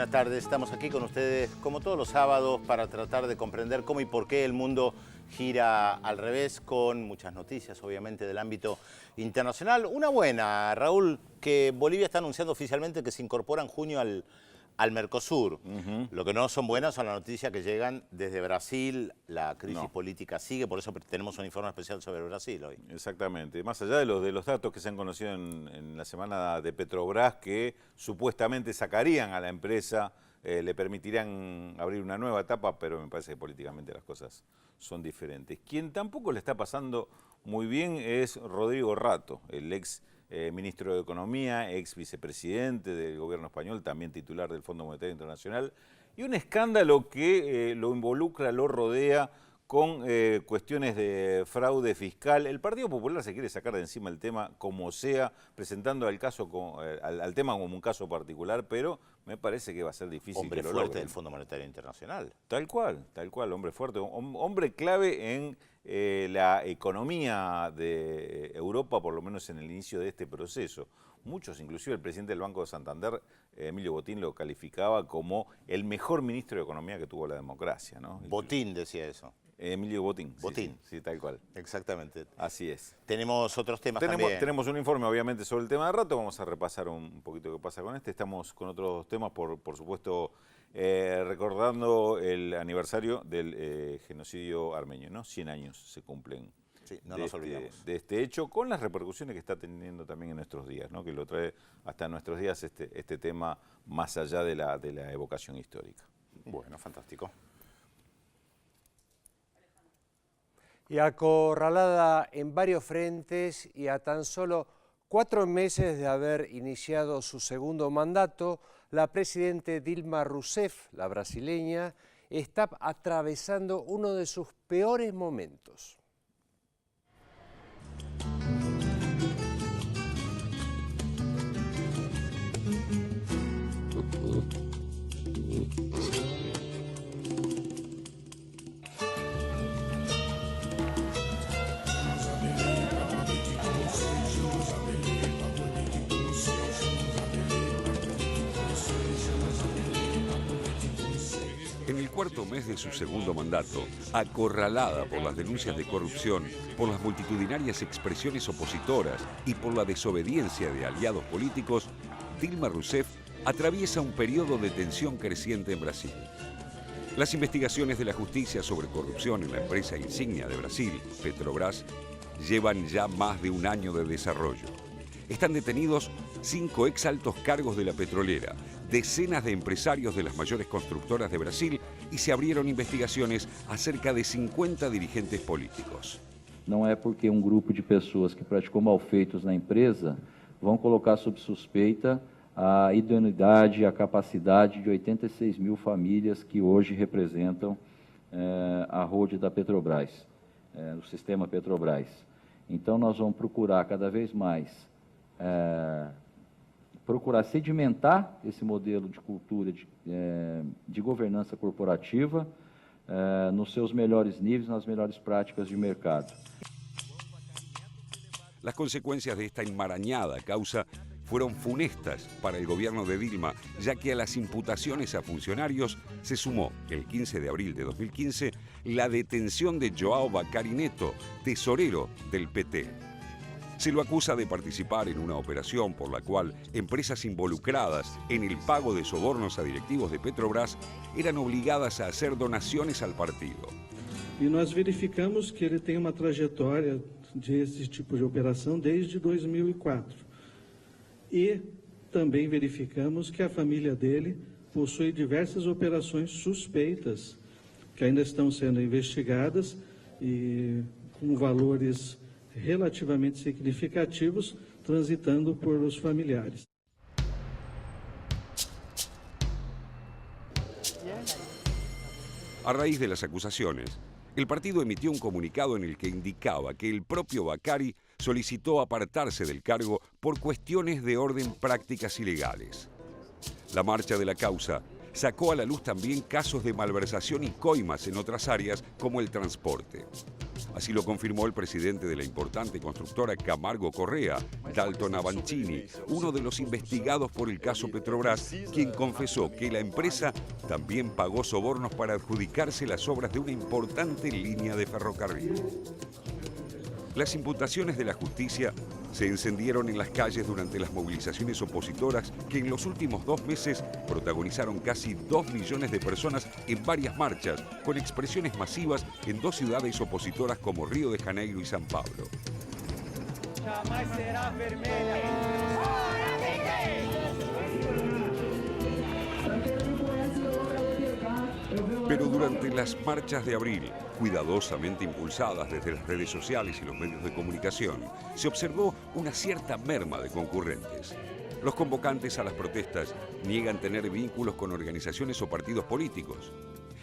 buenas tardes. Estamos aquí con ustedes como todos los sábados para tratar de comprender cómo y por qué el mundo gira al revés, con muchas noticias obviamente del ámbito internacional. Una buena, Raúl, que Bolivia está anunciando oficialmente que se incorpora en junio al Mercosur. Lo que no son buenas son las noticias que llegan desde Brasil. La crisis política sigue, por eso tenemos un informe especial sobre Brasil hoy. Exactamente. Más allá de los datos que se han conocido en la semana de Petrobras, que supuestamente sacarían a la empresa, le permitirían abrir una nueva etapa, pero me parece que políticamente las cosas son diferentes. Quien tampoco le está pasando muy bien es Rodrigo Rato, el ex ministro de Economía, ex vicepresidente del gobierno español, también titular del Fondo Monetario Internacional, y un escándalo que lo involucra, lo rodea con cuestiones de fraude fiscal. El Partido Popular se quiere sacar de encima el tema como sea, presentando al tema como un caso particular, pero me parece que va a ser difícil. Hombre que lo fuerte logren. del Fondo Monetario Internacional. Tal cual, hombre fuerte, hombre clave en la economía de Europa, por lo menos en el inicio de este proceso. Muchos, inclusive el presidente del Banco de Santander, Emilio Botín, lo calificaba como el mejor ministro de Economía que tuvo la democracia, ¿no? Botín decía eso. Emilio Botín. Botín. Sí, tal cual. Exactamente. Así es. Tenemos otros temas también. Tenemos un informe, obviamente, sobre el tema de Rato. Vamos a repasar un poquito qué pasa con este. Estamos con otros temas, por supuesto, recordando el aniversario del genocidio armenio, ¿no? 100 años se cumplen. Sí, no nos olvidamos. De este hecho, con las repercusiones que está teniendo también en nuestros días, ¿no? Que lo trae hasta nuestros días este tema más allá de la evocación histórica. Bueno, fantástico. Y acorralada en varios frentes y a tan solo 4 meses de haber iniciado su segundo mandato, la presidenta Dilma Rousseff, la brasileña, está atravesando uno de sus peores momentos. En el cuarto mes de su segundo mandato, acorralada por las denuncias de corrupción, por las multitudinarias expresiones opositoras y por la desobediencia de aliados políticos, Dilma Rousseff atraviesa un periodo de tensión creciente en Brasil. Las investigaciones de la justicia sobre corrupción en la empresa insignia de Brasil, Petrobras, llevan ya más de un año de desarrollo. Están detenidos 5 ex altos cargos de la petrolera, decenas de empresarios de las mayores constructoras de Brasil y se abrieron investigaciones a cerca de 50 dirigentes políticos. Não é porque grupo de pessoas que praticou malfeitos na empresa vão colocar sob suspeita a idoneidade e a capacidade de 86.000 famílias que hoje representam a holding da Petrobras, o sistema Petrobras. Então nós vamos procurar cada vez mais sedimentar esse modelo de cultura de governança corporativa nos seus melhores níveis, nas melhores práticas de mercado. Las consecuencias de esta enmarañada causa fueron funestas para el gobierno de Dilma, ya que a las imputaciones a funcionarios se sumó, el 15 de abril de 2015, la detención de João Bacari Neto, tesorero del PT. Se lo acusa de participar en una operación por la cual empresas involucradas en el pago de sobornos a directivos de Petrobras eran obligadas a hacer donaciones al partido. E nós verificamos que ele tem uma trajetória desse tipo de operação desde 2004. E também verificamos que a família dele possui diversas operações suspeitas que ainda estão sendo investigadas e com valores relativamente significativos transitando por los familiares. A raíz de las acusaciones, el partido emitió un comunicado en el que indicaba que el propio Bacari solicitó apartarse del cargo por cuestiones de orden prácticas ilegales. La marcha de la causa sacó a la luz también casos de malversación y coimas en otras áreas como el transporte. Así lo confirmó el presidente de la importante constructora Camargo Correa, Dalton Avancini, uno de los investigados por el caso Petrobras, quien confesó que la empresa también pagó sobornos para adjudicarse las obras de una importante línea de ferrocarril. Las imputaciones de la justicia se encendieron en las calles durante las movilizaciones opositoras que en los últimos 2 meses protagonizaron casi 2 millones de personas en varias marchas, con expresiones masivas en 2 ciudades opositoras como Río de Janeiro y San Pablo. Jamais será vermelha. Pero durante las marchas de abril, cuidadosamente impulsadas desde las redes sociales y los medios de comunicación, se observó una cierta merma de concurrentes. Los convocantes a las protestas niegan tener vínculos con organizaciones o partidos políticos.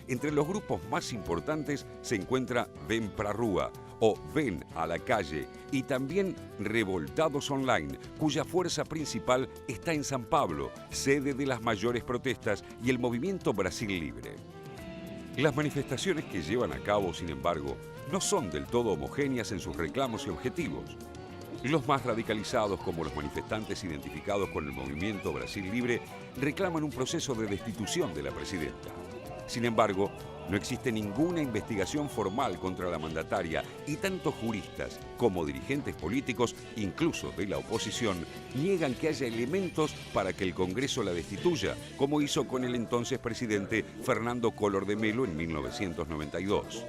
Entre los grupos más importantes se encuentra Ven pra Rua o Ven a la calle y también Revoltados Online, cuya fuerza principal está en San Pablo, sede de las mayores protestas, y el movimiento Brasil Libre. Las manifestaciones que llevan a cabo, sin embargo, no son del todo homogéneas en sus reclamos y objetivos. Los más radicalizados, como los manifestantes identificados con el movimiento Brasil Libre, reclaman un proceso de destitución de la presidenta. Sin embargo, no existe ninguna investigación formal contra la mandataria y tanto juristas como dirigentes políticos, incluso de la oposición, niegan que haya elementos para que el Congreso la destituya, como hizo con el entonces presidente Fernando Collor de Mello en 1992.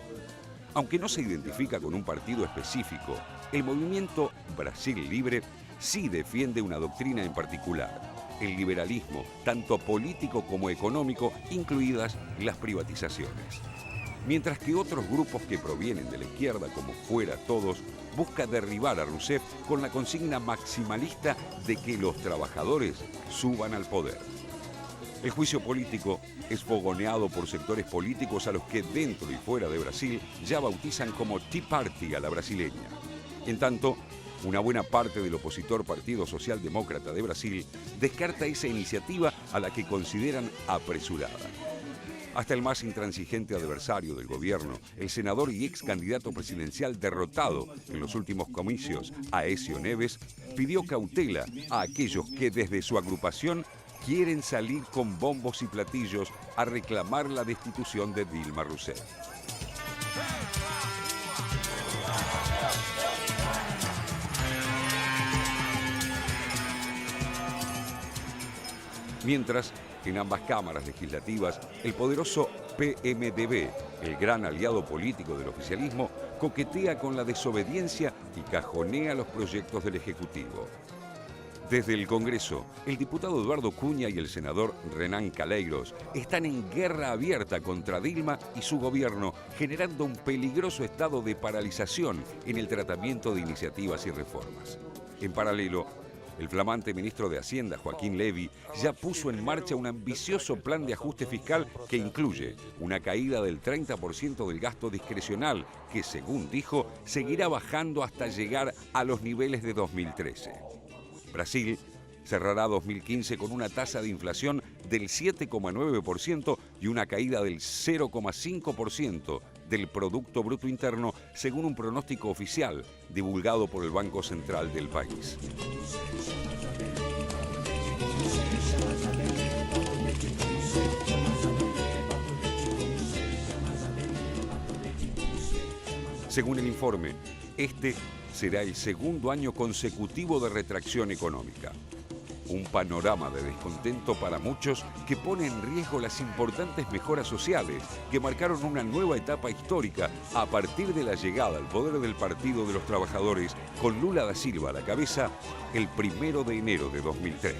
Aunque no se identifica con un partido específico, el movimiento Brasil Libre sí defiende una doctrina en particular: el liberalismo, tanto político como económico, incluidas las privatizaciones. Mientras que otros grupos que provienen de la izquierda, como Fuera Todos, busca derribar a Rousseff con la consigna maximalista de que los trabajadores suban al poder. El juicio político es fogoneado por sectores políticos a los que dentro y fuera de Brasil ya bautizan como Tea Party a la brasileña. En tanto, una buena parte del opositor Partido Socialdemócrata de Brasil descarta esa iniciativa a la que consideran apresurada. Hasta el más intransigente adversario del gobierno, el senador y ex candidato presidencial derrotado en los últimos comicios, Aécio Neves, pidió cautela a aquellos que desde su agrupación quieren salir con bombos y platillos a reclamar la destitución de Dilma Rousseff. Mientras, en ambas cámaras legislativas, el poderoso PMDB, el gran aliado político del oficialismo, coquetea con la desobediencia y cajonea los proyectos del Ejecutivo. Desde el Congreso, el diputado Eduardo Cunha y el senador Renan Calheiros están en guerra abierta contra Dilma y su gobierno, generando un peligroso estado de paralización en el tratamiento de iniciativas y reformas. En paralelo, el flamante ministro de Hacienda, Joaquín Levy, ya puso en marcha un ambicioso plan de ajuste fiscal que incluye una caída del 30% del gasto discrecional, que, según dijo, seguirá bajando hasta llegar a los niveles de 2013. Brasil cerrará 2015 con una tasa de inflación del 7,9% y una caída del 0,5% del Producto Bruto Interno, según un pronóstico oficial divulgado por el Banco Central del país. Según el informe, este será el segundo año consecutivo de retracción económica. Un panorama de descontento para muchos que pone en riesgo las importantes mejoras sociales que marcaron una nueva etapa histórica a partir de la llegada al poder del Partido de los Trabajadores con Lula da Silva a la cabeza el 1 de enero de 2003.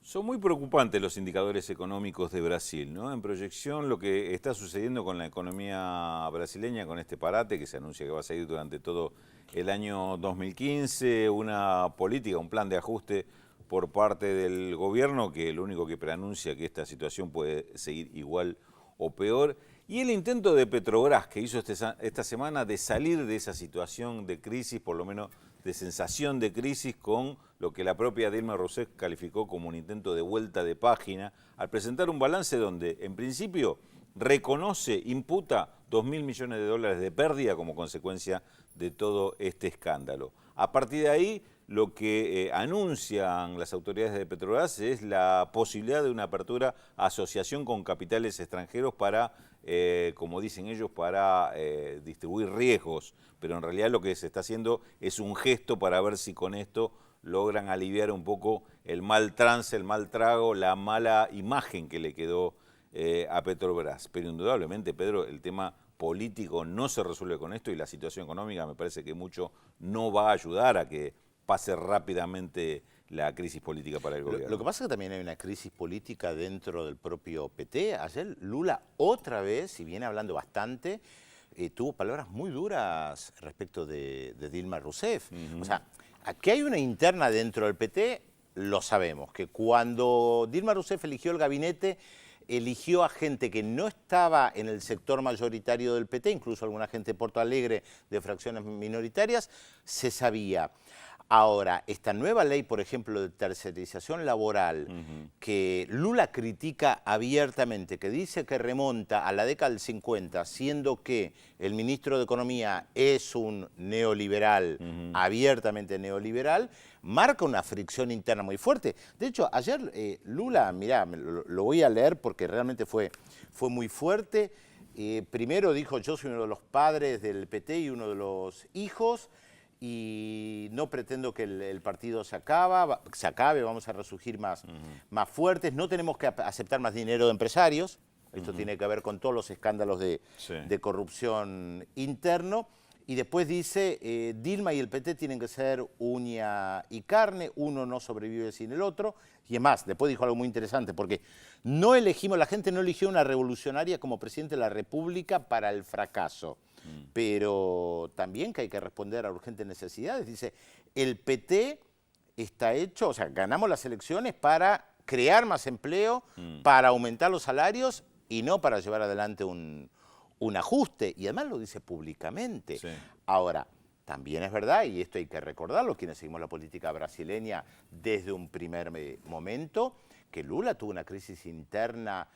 Son muy preocupantes los indicadores económicos de Brasil, ¿no? En proyección, lo que está sucediendo con la economía brasileña, con este parate que se anuncia que va a seguir durante todo el año 2015, una política, un plan de ajuste por parte del gobierno que lo único que preanuncia que esta situación puede seguir igual o peor, y el intento de Petrobras que hizo esta semana de salir de esa situación de crisis, por lo menos de sensación de crisis, con lo que la propia Dilma Rousseff calificó como un intento de vuelta de página, al presentar un balance donde, en principio, reconoce, imputa 2.000 millones de dólares de pérdida como consecuencia de todo este escándalo. A partir de ahí, lo que anuncian las autoridades de Petrobras es la posibilidad de una apertura a asociación con capitales extranjeros para, como dicen ellos, para distribuir riesgos. Pero en realidad lo que se está haciendo es un gesto para ver si con esto logran aliviar un poco el mal trance, el mal trago, la mala imagen que le quedó a Petrobras. Pero indudablemente, Pedro, el tema político no se resuelve con esto y la situación económica me parece que mucho no va a ayudar a que pase rápidamente la crisis política para el gobierno. Lo que pasa es que también hay una crisis política dentro del propio PT. Ayer Lula otra vez, si viene hablando bastante, tuvo palabras muy duras respecto de Dilma Rousseff. O sea, aquí hay una interna dentro del PT, lo sabemos, que cuando Dilma Rousseff eligió el gabinete, eligió a gente que no estaba en el sector mayoritario del PT, incluso alguna gente de Porto Alegre de fracciones minoritarias, se sabía. Ahora, esta nueva ley, por ejemplo, de tercerización laboral, que Lula critica abiertamente, que dice que remonta a la década del 50, siendo que el ministro de Economía es un neoliberal, abiertamente neoliberal, marca una fricción interna muy fuerte. De hecho, ayer Lula, mirá, lo voy a leer porque realmente fue muy fuerte. Primero dijo, yo soy uno de los padres del PT y uno de los hijos, y no pretendo que el partido se acabe, vamos a resurgir más fuertes, no tenemos que aceptar más dinero de empresarios, esto tiene que ver con todos los escándalos de corrupción interno, y después dice, Dilma y el PT tienen que ser uña y carne, uno no sobrevive sin el otro, y es más, después dijo algo muy interesante, porque la gente no eligió una revolucionaria como presidente de la República para el fracaso, pero también que hay que responder a urgentes necesidades. Dice, el PT está hecho, o sea, ganamos las elecciones para crear más empleo, para aumentar los salarios y no para llevar adelante un ajuste. Y además lo dice públicamente. Sí. Ahora, también es verdad, y esto hay que recordarlo, quienes seguimos la política brasileña desde un primer momento, que Lula tuvo una crisis interna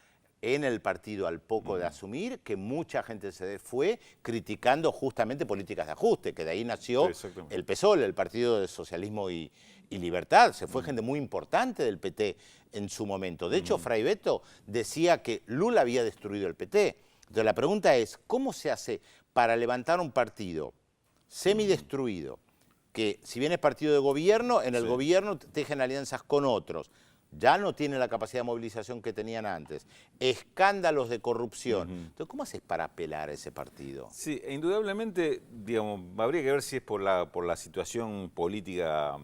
en el partido al poco de asumir, que mucha gente se fue criticando justamente políticas de ajuste, que de ahí nació el PSOL, el Partido de Socialismo y Libertad. Se fue gente muy importante del PT en su momento. De hecho, Fray Beto decía que Lula había destruido el PT. Entonces la pregunta es, ¿cómo se hace para levantar un partido semidestruido, que si bien es partido de gobierno, en el gobierno tejen alianzas con otros, ya no tienen la capacidad de movilización que tenían antes, escándalos de corrupción? Entonces, ¿cómo haces para apelar a ese partido? Sí, indudablemente, digamos, habría que ver si es por la situación política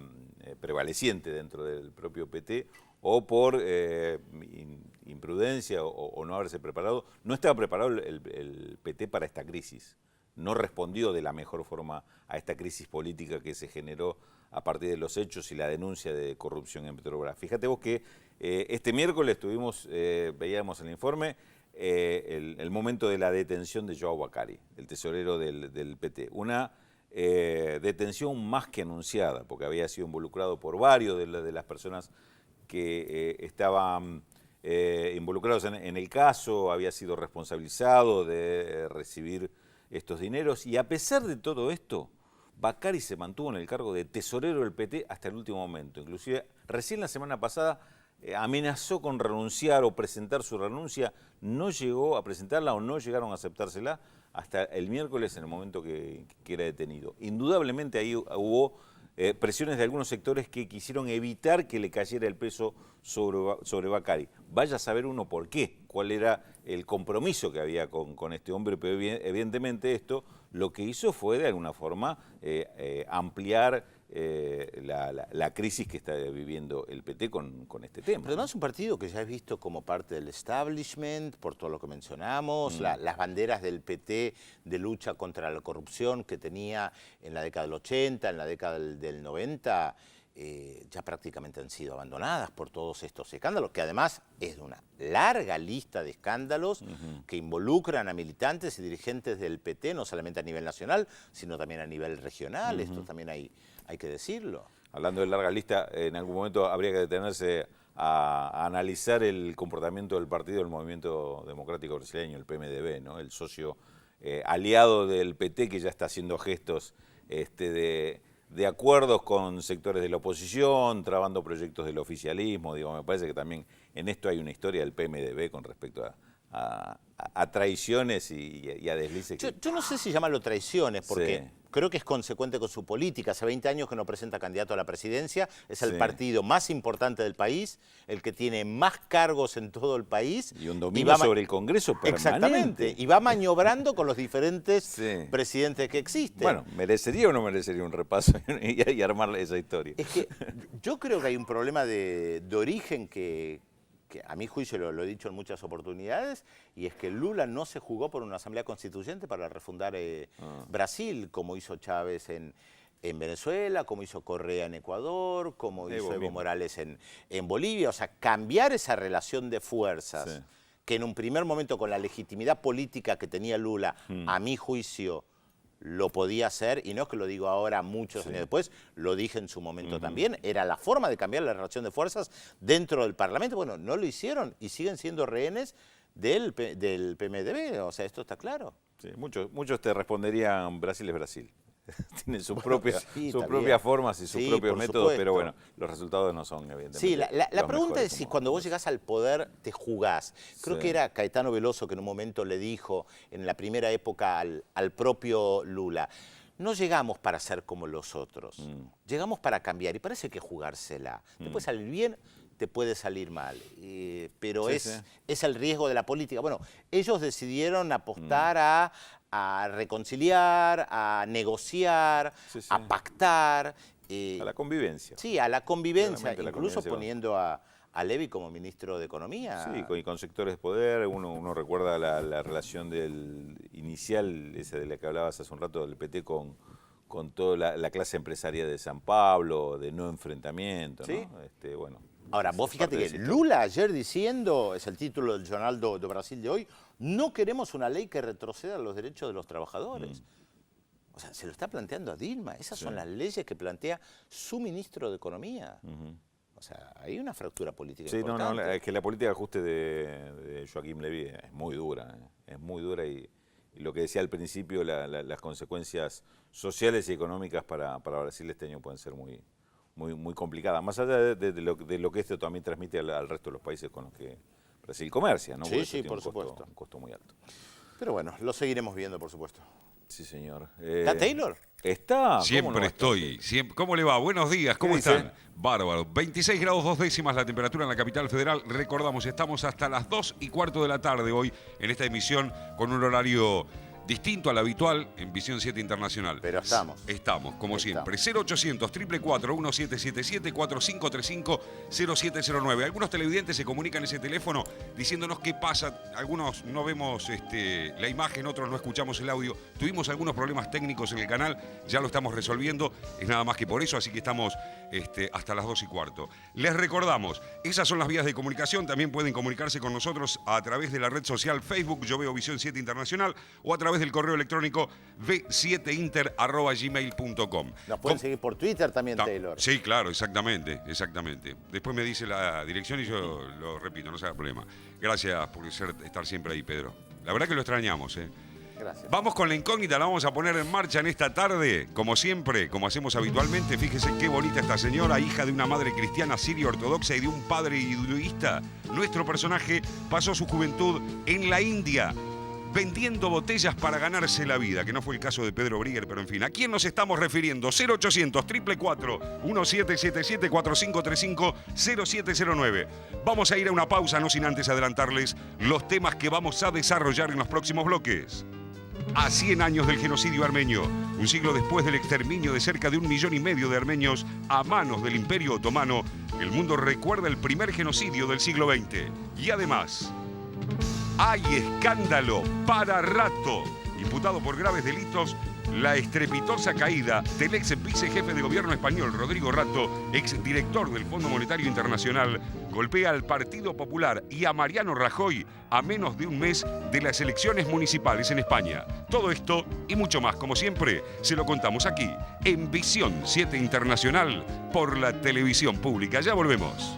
prevaleciente dentro del propio PT o por imprudencia o no haberse preparado. No estaba preparado el PT para esta crisis. No respondió de la mejor forma a esta crisis política que se generó a partir de los hechos y la denuncia de corrupción en Petrobras. Fíjate vos que este miércoles veíamos el informe, el momento de la detención de João Bacari, el tesorero del PT. Una detención más que anunciada, porque había sido involucrado por varios de las personas que estaban involucrados en el caso, había sido responsabilizado de recibir estos dineros, y a pesar de todo esto, Bacari se mantuvo en el cargo de tesorero del PT hasta el último momento. Inclusive, recién la semana pasada amenazó con renunciar o presentar su renuncia, no llegó a presentarla o no llegaron a aceptársela hasta el miércoles en el momento que era detenido. Indudablemente ahí hubo presiones de algunos sectores que quisieron evitar que le cayera el peso sobre Bacari. Vaya a saber uno por qué, cuál era el compromiso que había con este hombre, pero evidentemente esto lo que hizo fue de alguna forma ampliar la crisis que está viviendo el PT con este tema. Pero además es un partido que ya es visto como parte del establishment, por todo lo que mencionamos, las banderas del PT de lucha contra la corrupción que tenía en la década del 80, en la década del 90, ya prácticamente han sido abandonadas por todos estos escándalos, que además es de una larga lista de escándalos que involucran a militantes y dirigentes del PT, no solamente a nivel nacional, sino también a nivel regional. Esto también hay que decirlo. Hablando de larga lista, en algún momento habría que detenerse a analizar el comportamiento del partido del Movimiento Democrático Brasileño, el PMDB, ¿no? El socio aliado del PT que ya está haciendo gestos de acuerdos con sectores de la oposición, trabando proyectos del oficialismo. Digo, me parece que también en esto hay una historia del PMDB con respecto a traiciones y a deslices. Yo no sé si llamarlo traiciones, porque creo que es consecuente con su política. Hace 20 años que no presenta candidato a la presidencia, es el partido más importante del país, el que tiene más cargos en todo el país. Y un dominio sobre el Congreso permanente. Exactamente, y va maniobrando con los diferentes presidentes que existen. Bueno, ¿merecería o no merecería un repaso y armar esa historia? Es que yo creo que hay un problema de origen que a mi juicio lo he dicho en muchas oportunidades, y es que Lula no se jugó por una asamblea constituyente para refundar Brasil, como hizo Chávez en Venezuela, como hizo Correa en Ecuador, como hizo Evo Morales en Bolivia. O sea, cambiar esa relación de fuerzas, que en un primer momento con la legitimidad política que tenía Lula, a mi juicio, lo podía hacer, y no es que lo digo ahora muchos años después, lo dije en su momento también, era la forma de cambiar la relación de fuerzas dentro del Parlamento. Bueno, no lo hicieron y siguen siendo rehenes del PMDB, o sea, esto está claro. Sí, muchos te responderían Brasil es Brasil. Tienen sus propias formas y sus propios métodos, pero bueno, los resultados no son evidentemente. Sí, la pregunta es si cuando vos llegás al poder te jugás. Creo que era Caetano Veloso que en un momento le dijo en la primera época al propio Lula: no llegamos para ser como los otros, llegamos para cambiar, y parece que jugársela. Te puede salir bien, te puede salir mal, pero es el riesgo de la política. Bueno, ellos decidieron apostar a reconciliar, a negociar, a pactar. A la convivencia. Sí, a la convivencia, incluso poniendo a Levy como ministro de Economía. Sí, y con sectores de poder. Uno recuerda la relación inicial, esa de la que hablabas hace un rato, del PT con toda la clase empresaria de San Pablo, de no enfrentamiento, ¿no? Bueno. Ahora, vos fíjate que Lula ayer diciendo, es el título del Jornal do Brasil de hoy, no queremos una ley que retroceda los derechos de los trabajadores. O sea, se lo está planteando a Dilma. Esas son las leyes que plantea su ministro de Economía. O sea, hay una fractura política importante. No, es que la política de ajuste de Joaquim Levy es muy dura. Es muy dura y lo que decía al principio, las consecuencias sociales y económicas para Brasil este año pueden ser muy complicadas. Más allá de lo que esto también transmite al resto de los países con los que Brasil comercia, ¿no? Sí, por supuesto. Un costo muy alto. Pero bueno, lo seguiremos viendo, por supuesto. Sí, señor. ¿Está Taylor? Está. Siempre estoy. ¿Cómo le va? Buenos días, ¿cómo están? Bárbaro. 26 grados 2 décimas la temperatura en la capital federal. Recordamos, estamos hasta las 2:15 de la tarde hoy en esta emisión con un horario distinto al habitual en Visión 7 Internacional. Pero estamos. Estamos, como siempre. 0800 444 1777 4535 0709. Algunos televidentes se comunican ese teléfono diciéndonos qué pasa. Algunos no vemos la imagen, otros no escuchamos el audio. Tuvimos algunos problemas técnicos en el canal, ya lo estamos resolviendo. Es nada más que por eso, así que estamos hasta las 2:15. Les recordamos, esas son las vías de comunicación. También pueden comunicarse con nosotros a través de la red social Facebook, Yo Veo Visión 7 Internacional, o a través del correo electrónico v7inter@gmail.com. Nos pueden seguir por Twitter también, Taylor. Sí, claro, exactamente. Después me dice la dirección y yo lo repito, no se haga problema. Gracias por estar siempre ahí, Pedro. La verdad que lo extrañamos, Gracias. Vamos con la incógnita, la vamos a poner en marcha en esta tarde, como siempre, como hacemos habitualmente. Fíjese qué bonita esta señora, hija de una madre cristiana siria ortodoxa y de un padre hinduista. Nuestro personaje pasó su juventud en la India, vendiendo botellas para ganarse la vida, que no fue el caso de Pedro Brigger, pero en fin. ¿A quién nos estamos refiriendo? 0800 444 1777 4535 0709. Vamos a ir a una pausa, no sin antes adelantarles los temas que vamos a desarrollar en los próximos bloques. A 100 años del genocidio armenio, Un siglo después del exterminio de cerca de 1,5 millones de armenios a manos del Imperio Otomano, el mundo recuerda el primer genocidio del siglo XX. Y además, hay escándalo para rato. Imputado por graves delitos, la estrepitosa caída del ex vicejefe de gobierno español, Rodrigo Rato, ex director del Fondo Monetario Internacional, golpea al Partido Popular y a Mariano Rajoy a menos de un mes de las elecciones municipales en España. Todo esto y mucho más, como siempre, se lo contamos aquí, en Visión 7 Internacional, por la televisión pública. Ya volvemos.